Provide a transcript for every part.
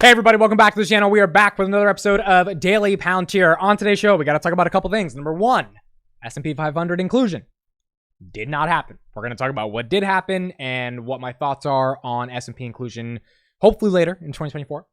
Hey everybody, welcome back to the channel. We are back with another episode of Daily Palantir. On today's show, we got to talk about a couple things. Number one, S&P 500 inclusion. Did not happen. We're going to talk about what did happen and what my thoughts are on S&P inclusion, hopefully later in 2024.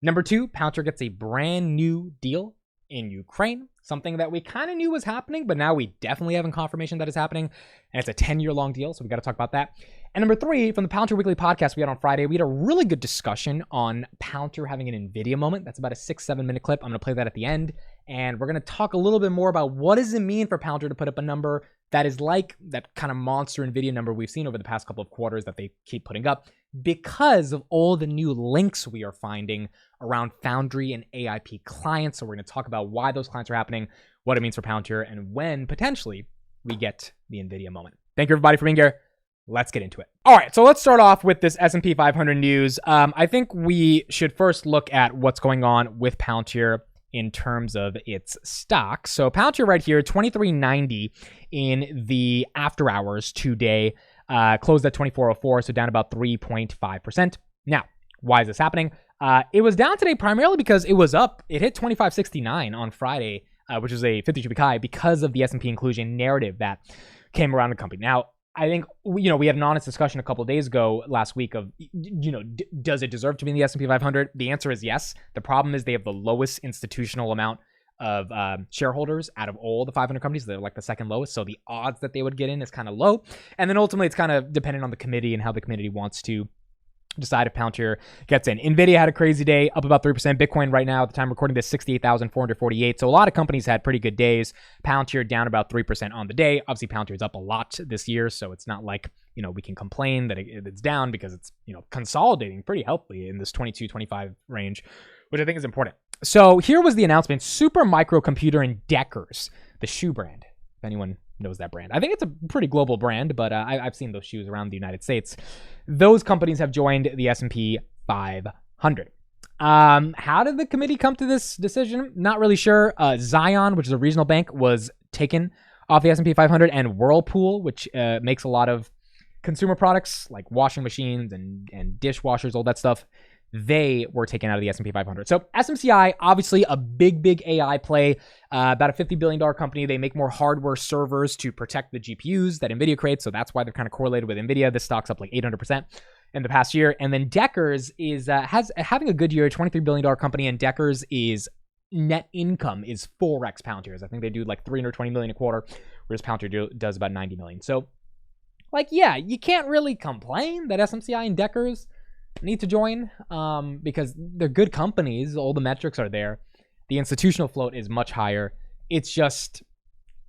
Number two, Palantir gets a brand new deal in Ukraine, something that we kind of knew was happening, but now we definitely have confirmation that is happening, and it's a 10-year long deal, so we got to talk about that. And number three, from the Palantir Weekly podcast we had on Friday, we had a really good discussion on Palantir having an NVIDIA moment. That's about a 6-7 minute clip. I'm going to play that at the end, and we're going to talk a little bit more about what does it mean for Palantir to put up a number that is like that kind of monster NVIDIA number we've seen over the past couple of quarters that they keep putting up because of all the new links we are finding around Foundry and AIP clients. So we're going to talk about why those clients are happening, what it means for Palantir, and when potentially we get the NVIDIA moment. Thank you everybody for being here. Let's get into it. All right, so let's start off with this S&P 500 news. I think we should first look at what's going on with Palantir in terms of its stock. So Palantir right here, 23.90 in the after hours today, closed at 24.04, so down about 3.5%. Now, why is this happening? It was down today primarily because it was up. It hit 25.69 on Friday, which is a 52-week high because of the S&P inclusion narrative that came around the company. Now, I think, we had an honest discussion a couple of days ago last week of, does it deserve to be in the S&P 500? The answer is yes. The problem is they have the lowest institutional amount of shareholders out of all the 500 companies. They're like the second lowest. So the odds that they would get in is kind of low. And then ultimately it's kind of dependent on the committee and how the committee wants to decide if Palantir gets in. NVIDIA had a crazy day, up about 3%. Bitcoin right now, at the time recording this, 68,448. So a lot of companies had pretty good days. Palantir down about 3% on the day. Obviously, Palantir's up a lot this year, so it's not like, we can complain that it's down because it's, consolidating pretty healthily in this 22-25 range, which I think is important. So here was the announcement. Super Microcomputer and Deckers, the shoe brand, if anyone knows that brand. I think it's a pretty global brand, but I've seen those shoes around the United States. Those companies have joined the S&P 500. How did the committee come to this decision? Not really sure. Zion, which is a regional bank, was taken off the S&P 500, and Whirlpool, which makes a lot of consumer products like washing machines and dishwashers, all that stuff, they were taken out of the S&P 500. So SMCI, obviously a big AI play, about a $50 billion company. They make more hardware servers to protect the GPUs that NVIDIA creates. So that's why they're kind of correlated with NVIDIA. This stock's up like 800% in the past year. And then Deckers is having a good year, $23 billion company. And Deckers is net income is 4x Palantir's. I think they do like $320 million a quarter, whereas Palantir does about $90 million. So you can't really complain that SMCI and Deckers need to join because they're good companies. All the metrics are there. The institutional float is much higher. It's just,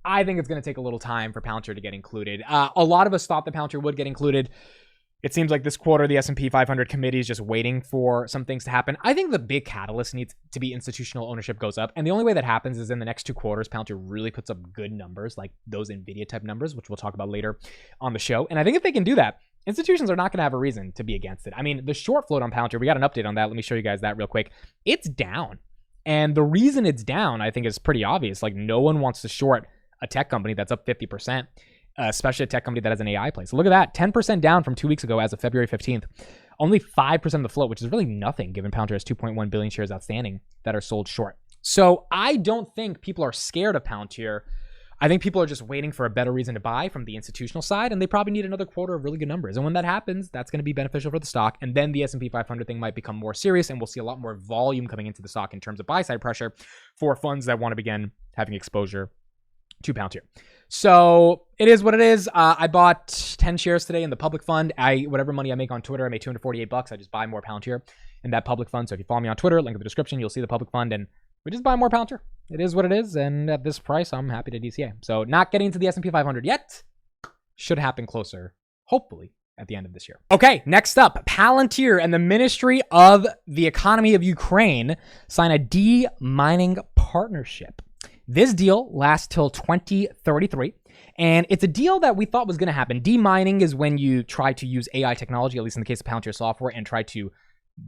I think it's going to take a little time for Palantir to get included. A lot of us thought that Palantir would get included. It seems like this quarter, the S&P 500 committee is just waiting for some things to happen. I think the big catalyst needs to be institutional ownership goes up. And the only way that happens is in the next 2 quarters, Palantir really puts up good numbers, like those NVIDIA type numbers, which we'll talk about later on the show. And I think if they can do that, institutions are not going to have a reason to be against it. I mean, the short float on Palantir, we got an update on that. Let me show you guys that real quick. It's down. And the reason it's down, I think, is pretty obvious. Like, no one wants to short a tech company that's up 50%, especially a tech company that has an AI play. So look at that, 10% down from 2 weeks ago as of February 15th. Only 5% of the float, which is really nothing given Palantir has 2.1 billion shares outstanding that are sold short. So I don't think people are scared of Palantir. I think people are just waiting for a better reason to buy from the institutional side, and they probably need another quarter of really good numbers. And when that happens, that's going to be beneficial for the stock. And then the S&P 500 thing might become more serious, and we'll see a lot more volume coming into the stock in terms of buy-side pressure for funds that want to begin having exposure to Palantir. So it is what it is. I bought 10 shares today in the public fund. Whatever money I make on Twitter, I made $248. I just buy more Palantir in that public fund. So if you follow me on Twitter, link in the description, you'll see the public fund, and we just buy more Palantir. It is what it is, and at this price, I'm happy to DCA. So not getting into the S&P 500 yet. Should happen closer, hopefully, at the end of this year. Okay, next up, Palantir and the Ministry of the Economy of Ukraine sign a de-mining partnership. This deal lasts till 2033, and it's a deal that we thought was going to happen. De-mining is when you try to use AI technology, at least in the case of Palantir software, and try to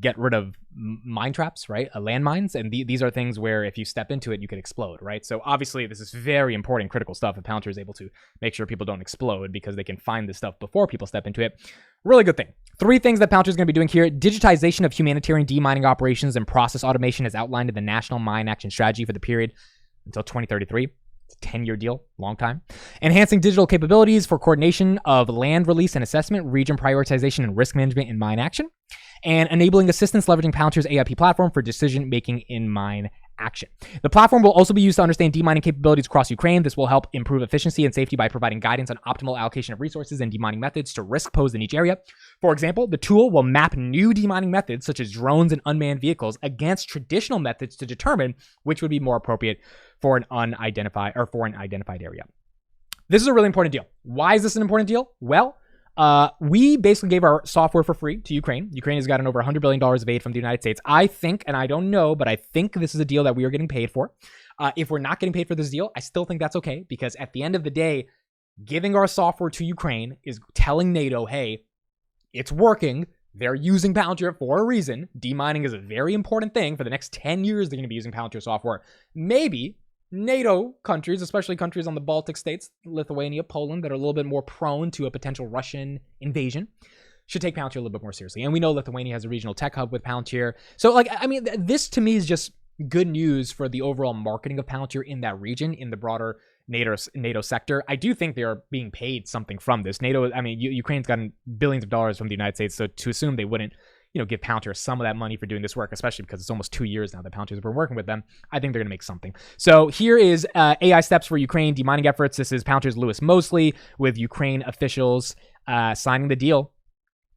get rid of mine traps, right? Landmines. And these are things where if you step into it, you could explode, right? So obviously this is very important, critical stuff. If Palantir is able to make sure people don't explode because they can find this stuff before people step into it. Really good thing. 3 things that Palantir is going to be doing here. Digitization of humanitarian demining operations and process automation is outlined in the National Mine Action Strategy for the period until 2033. It's a 10-year deal, long time. Enhancing digital capabilities for coordination of land release and assessment, region prioritization, and risk management in mine action. And enabling assistance leveraging Palantir's AIP platform for decision-making in mine action. The platform will also be used to understand demining capabilities across Ukraine. This will help improve efficiency and safety by providing guidance on optimal allocation of resources and demining methods to risk posed in each area. For example, the tool will map new demining methods such as drones and unmanned vehicles against traditional methods to determine which would be more appropriate for an unidentified or for an identified area. This is a really important deal. Why is this an important deal? Well, we basically gave our software for free to Ukraine. Ukraine has gotten over $100 billion of aid from the United States. I think, and I don't know, but I think this is a deal that we are getting paid for. If we're not getting paid for this deal, I still think that's okay, because at the end of the day, giving our software to Ukraine is telling NATO, hey, it's working. They're using Palantir for a reason. Demining is a very important thing. For the next 10 years, they're going to be using Palantir software. Maybe NATO countries, especially countries on the Baltic states, Lithuania, Poland, that are a little bit more prone to a potential Russian invasion, should take Palantir a little bit more seriously. And we know Lithuania has a regional tech hub with Palantir. So, this to me is just good news for the overall marketing of Palantir in that region, in the broader NATO sector. I do think they are being paid something from this. Ukraine's gotten billions of dollars from the United States, so to assume they wouldn't give Palantir some of that money for doing this work, especially because it's almost 2 years now that Palantir's been working with them, I think they're going to make something. So here is AI steps for Ukraine demining efforts. This is Palantir's Lewis Mosley with Ukraine officials signing the deal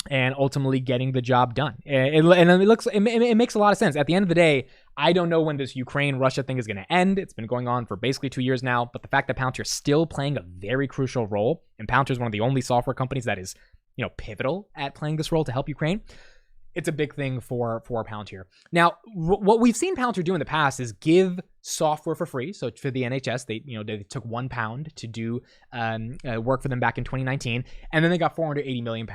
and ultimately getting the job done. It makes a lot of sense. At the end of the day, I don't know when this Ukraine-Russia thing is going to end. It's been going on for basically 2 years now, but the fact that Palantir is still playing a very crucial role, and Palantir is one of the only software companies that is, pivotal at playing this role to help Ukraine, it's a big thing for Palantir. Now, what we've seen Palantir do in the past is give software for free. So for the NHS, they took £1 to do work for them back in 2019, and then they got £480 million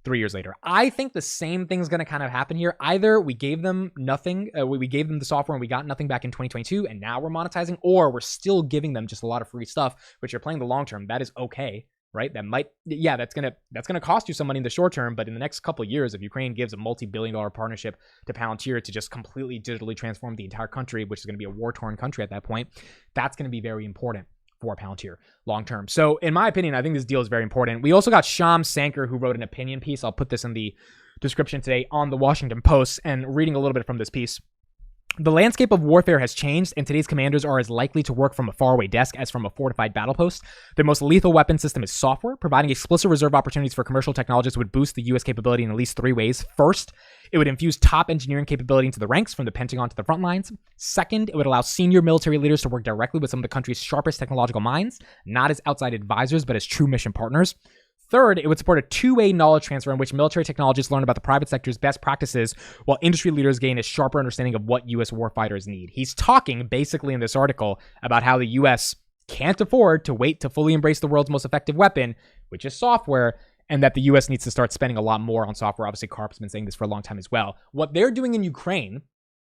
3 years later. I think the same thing is going to kind of happen here. Either we gave them nothing, we gave them the software and we got nothing back in 2022, and now we're monetizing, or we're still giving them just a lot of free stuff, which you're playing the long term. That is okay. Right? That's gonna cost you some money in the short term, but in the next couple of years, if Ukraine gives a multi-billion-dollar partnership to Palantir to just completely digitally transform the entire country, which is going to be a war-torn country at that point, that's going to be very important for Palantir long term. So in my opinion, I think this deal is very important. We also got Sham Sankar, who wrote an opinion piece. I'll put this in the description today on the Washington Post, and reading a little bit from this piece. The landscape of warfare has changed, and today's commanders are as likely to work from a faraway desk as from a fortified battle post. Their most lethal weapon system is software. Providing explosive reserve opportunities for commercial technologists would boost the U.S. capability in at least 3 ways. First, it would infuse top engineering capability into the ranks from the Pentagon to the front lines. Second, it would allow senior military leaders to work directly with some of the country's sharpest technological minds, not as outside advisors, but as true mission partners. Third, it would support a two-way knowledge transfer in which military technologists learn about the private sector's best practices while industry leaders gain a sharper understanding of what U.S. warfighters need. He's talking basically in this article about how the U.S. can't afford to wait to fully embrace the world's most effective weapon, which is software, and that the U.S. needs to start spending a lot more on software. Obviously, Karp's been saying this for a long time as well. What they're doing in Ukraine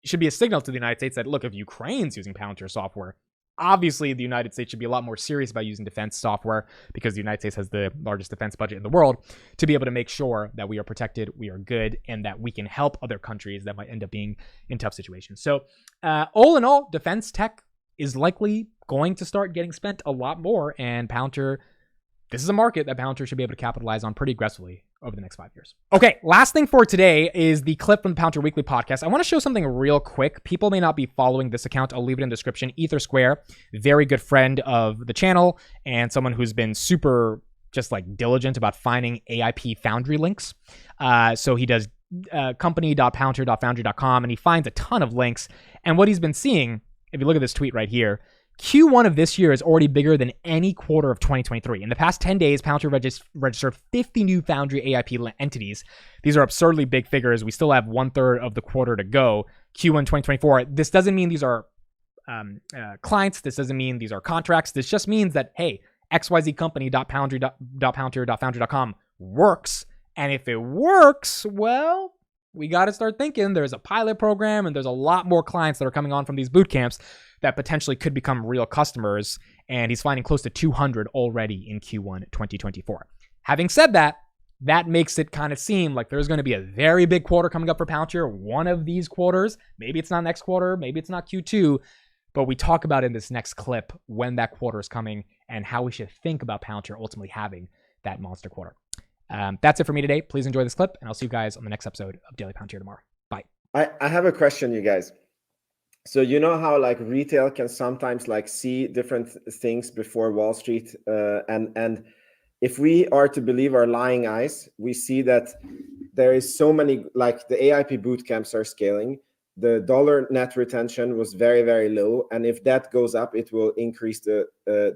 should be a signal to the United States that, look, if Ukraine's using Palantir software, obviously, the United States should be a lot more serious about using defense software, because the United States has the largest defense budget in the world, to be able to make sure that we are protected, we are good, and that we can help other countries that might end up being in tough situations. So all in all, defense tech is likely going to start getting spent a lot more, and Palantir, this is a market that Palantir should be able to capitalize on pretty aggressively over the next 5 years. Okay, last thing for today is the clip from the Palantir Weekly podcast. I want to show something real quick. People may not be following this account. I'll leave it in the description. Ether Square, very good friend of the channel and someone who's been super just like diligent about finding AIP Foundry links. So he does company.palantir.foundry.com, and he finds a ton of links. And what he's been seeing, if you look at this tweet right here, Q1 of this year is already bigger than any quarter of 2023. In the past 10 days, Palantir registered 50 new Foundry AIP entities. These are absurdly big figures. We still have 1/3 of the quarter to go. Q1 2024. This doesn't mean these are clients. This doesn't mean these are contracts. This just means that, hey, XYZ company.palantir.foundry.com works. And if it works, well, we got to start thinking there's a pilot program and there's a lot more clients that are coming on from these boot camps that potentially could become real customers. And he's finding close to 200 already in Q1 2024. Having said that, that makes it kind of seem like there's going to be a very big quarter coming up for Palantir. One of these quarters, maybe it's not next quarter, maybe it's not Q2, but we talk about in this next clip when that quarter is coming and how we should think about Palantir ultimately having that monster quarter. That's it for me today. Please enjoy this clip, and I'll see you guys on the next episode of Daily Palantir tomorrow. Bye. I have a question, you guys. So you know how like retail can sometimes like see different things before Wall Street, and if we are to believe our lying eyes, we see that there is so many, like the AIP boot camps are scaling. The dollar net retention was very, very low. And if that goes up, it will increase the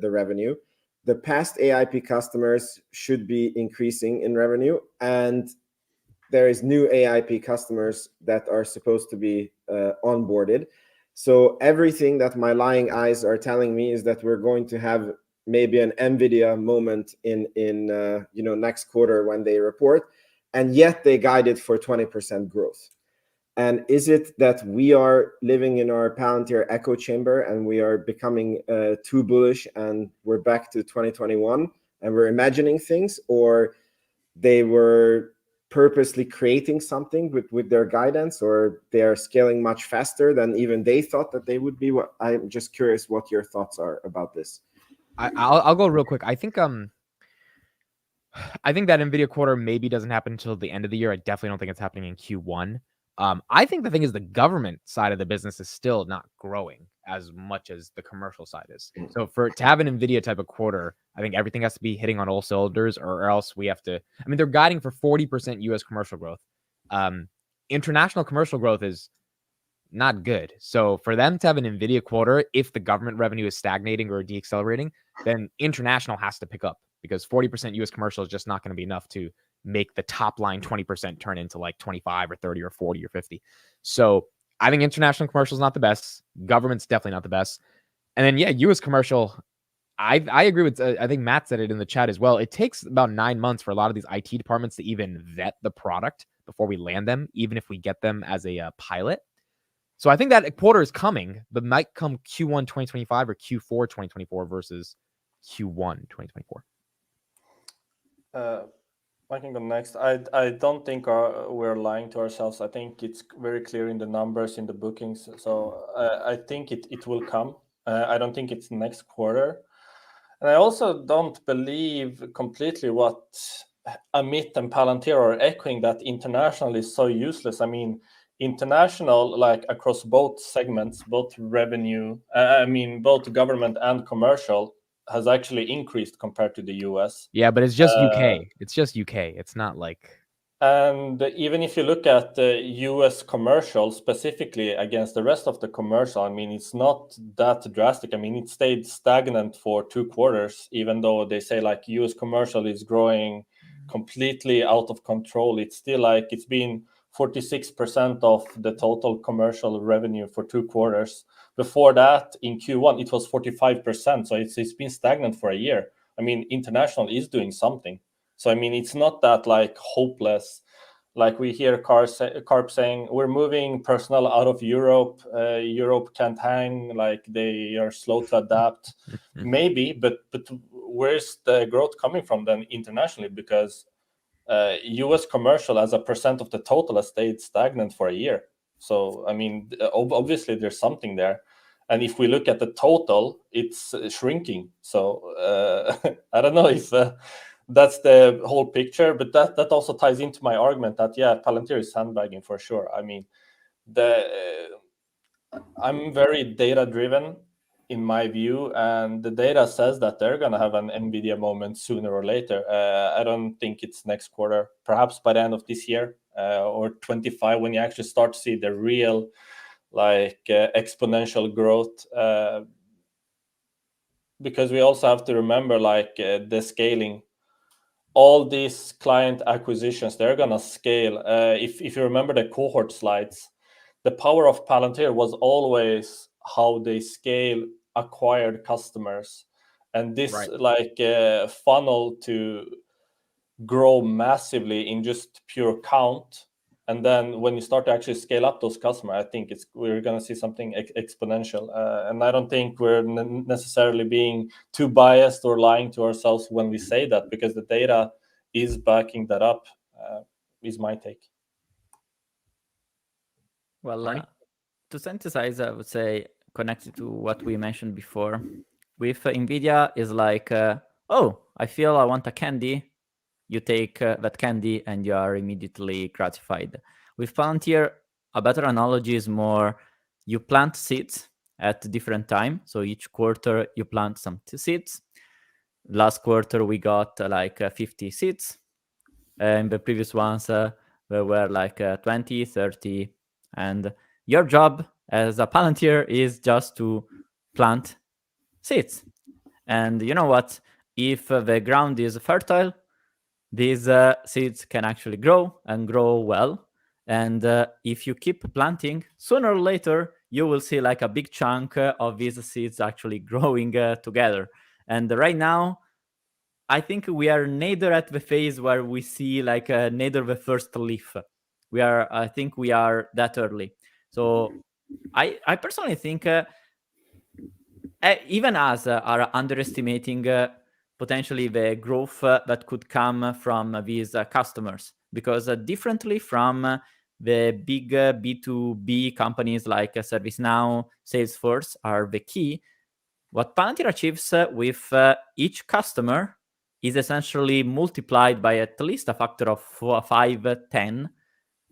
revenue. The past AIP customers should be increasing in revenue. And there is new AIP customers that are supposed to be onboarded. So everything that my lying eyes are telling me is that we're going to have maybe an NVIDIA moment in next quarter when they report, and yet they guided for 20% growth. And is it that we are living in our Palantir echo chamber and we are becoming too bullish and we're back to 2021 and we're imagining things, or they were purposely creating something with their guidance, or they are scaling much faster than even they thought that they would be? I'm just curious what your thoughts are about this. I'll go real quick. I think that NVIDIA quarter maybe doesn't happen until the end of the year. I definitely don't think it's happening in Q1. I think the thing is the government side of the business is still not growing as much as the commercial side is. So to have an NVIDIA type of quarter, I think everything has to be hitting on all cylinders, or else we have to. I mean, they're guiding for 40% U.S. commercial growth. International commercial growth is not good. So for them to have an NVIDIA quarter, if the government revenue is stagnating or deaccelerating, then international has to pick up, because 40% US commercial is just not going to be enough to make the top line 20% turn into like 25 or 30 or 40 or 50. So I think international commercial is not the best. Government's definitely not the best. And then, yeah, US commercial, I agree with, I think Matt said it in the chat as well. It takes about 9 months for a lot of these IT departments to even vet the product before we land them, even if we get them as a pilot. So I think that quarter is coming, but might come Q1 2025 or Q4 2024 versus Q1 2024. I can go next. I don't think we're lying to ourselves. I think it's very clear in the numbers, in the bookings. So I think it will come. I don't think it's next quarter. And I also don't believe completely what Amit and Palantir are echoing, that international is so useless. I mean, international, like across both segments, both revenue, both government and commercial, has actually increased compared to the US. Yeah, but it's just UK. It's just UK. It's not like. And even if you look at the US commercial specifically against the rest of the commercial, I mean, it's not that drastic. I mean, it stayed stagnant for 2 quarters, even though they say like US commercial is growing completely out of control. It's still like it's been 46% of the total commercial revenue for 2 quarters. Before that, in Q1, it was 45%. So it's been stagnant for a year. I mean, international is doing something. So, I mean, it's not that like hopeless. Like we hear Carp saying, we're moving personnel out of Europe. Europe can't hang, like they are slow to adapt. Maybe, but where's the growth coming from then internationally? Because US commercial as a percent of the total has stayed stagnant for a year. So, I mean, obviously there's something there. And if we look at the total, it's shrinking. So I don't know if that's the whole picture, but that also ties into my argument that, yeah, Palantir is sandbagging for sure. I mean, I'm very data-driven in my view, and the data says that they're going to have an NVIDIA moment sooner or later. I don't think it's next quarter, perhaps by the end of this year or 25, when you actually start to see the real exponential growth. Because we also have to remember the scaling. All these client acquisitions, they're going to scale. If you remember the cohort slides, the power of Palantir was always how they scale acquired customers. And this funnel to grow massively in just pure count. And then when you start to actually scale up those customers, I think we're going to see something exponential. And I don't think we're necessarily being too biased or lying to ourselves when we say that, because the data is backing that up, is my take. Well, to synthesize, I would say, connected to what we mentioned before, with NVIDIA is like, oh, I feel I want a candy. You take that candy and you are immediately gratified. With Palantir, a better analogy is more, you plant seeds at different time. So each quarter you plant some seeds. Last quarter we got like 50 seeds. In the previous ones there were like 20, 30. And your job as a Palantir is just to plant seeds. And you know what? If the ground is fertile, these seeds can actually grow and grow well. And if you keep planting, sooner or later, you will see like a big chunk of these seeds actually growing together. And right now, I think we are neither at the phase where we see like neither the first leaf. I think we are that early. So I personally think even us are underestimating potentially the growth that could come from these customers, because differently from the big B2B companies like ServiceNow, Salesforce are the key, what Palantir achieves with each customer is essentially multiplied by at least a factor of 5, 10,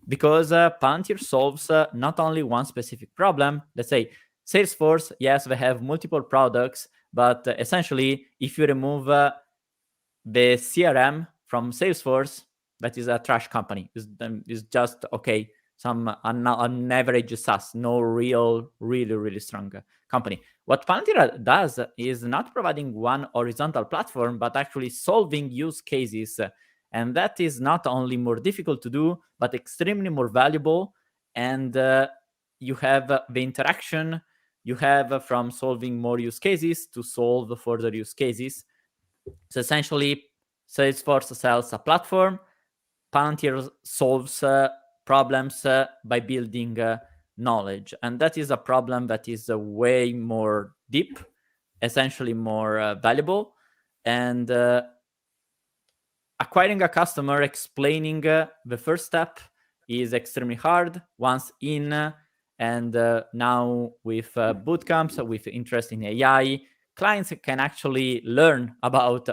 because Palantir solves not only one specific problem. Let's say Salesforce, yes, they have multiple products, but essentially, if you remove the CRM from Salesforce, that is a trash company. It's just, okay, some on average SaaS, no real, really, really strong company. What Palantir does is not providing one horizontal platform, but actually solving use cases. And that is not only more difficult to do, but extremely more valuable. And you have the interaction you have from solving more use cases to solve further use cases. So essentially, Salesforce sells a platform. Palantir solves problems by building knowledge. And that is a problem that is way more deep, essentially more valuable. And acquiring a customer, explaining the first step is extremely hard. Once in, and now with bootcamps, with interest in AI, clients can actually learn about,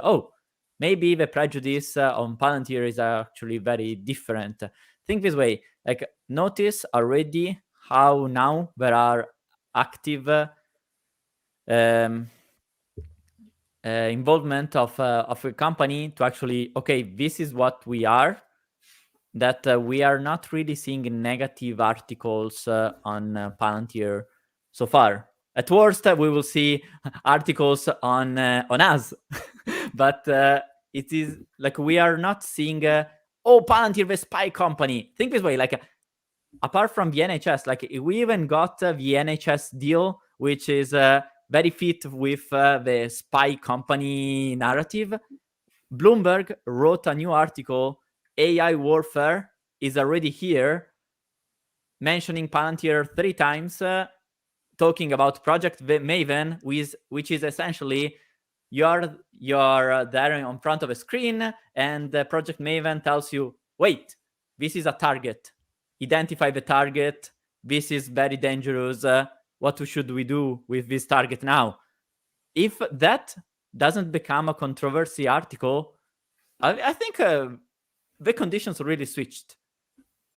maybe the prejudice on Palantir is actually very different. Think this way, like notice already how now there are active involvement of a company to actually, okay, this is what we are, that we are not really seeing negative articles on Palantir so far. At worst, we will see articles on us, but it is like we are not seeing, Palantir, the spy company. Think this way, like apart from the NHS, like we even got the NHS deal, which is very fit with the spy company narrative. Bloomberg wrote a new article, AI warfare is already here, mentioning Palantir 3 times, talking about Project Maven, which is essentially you're there in front of a screen, and Project Maven tells you, wait, this is a target. Identify the target. This is very dangerous. What should we do with this target now? If that doesn't become a controversy article, I think the conditions really switched.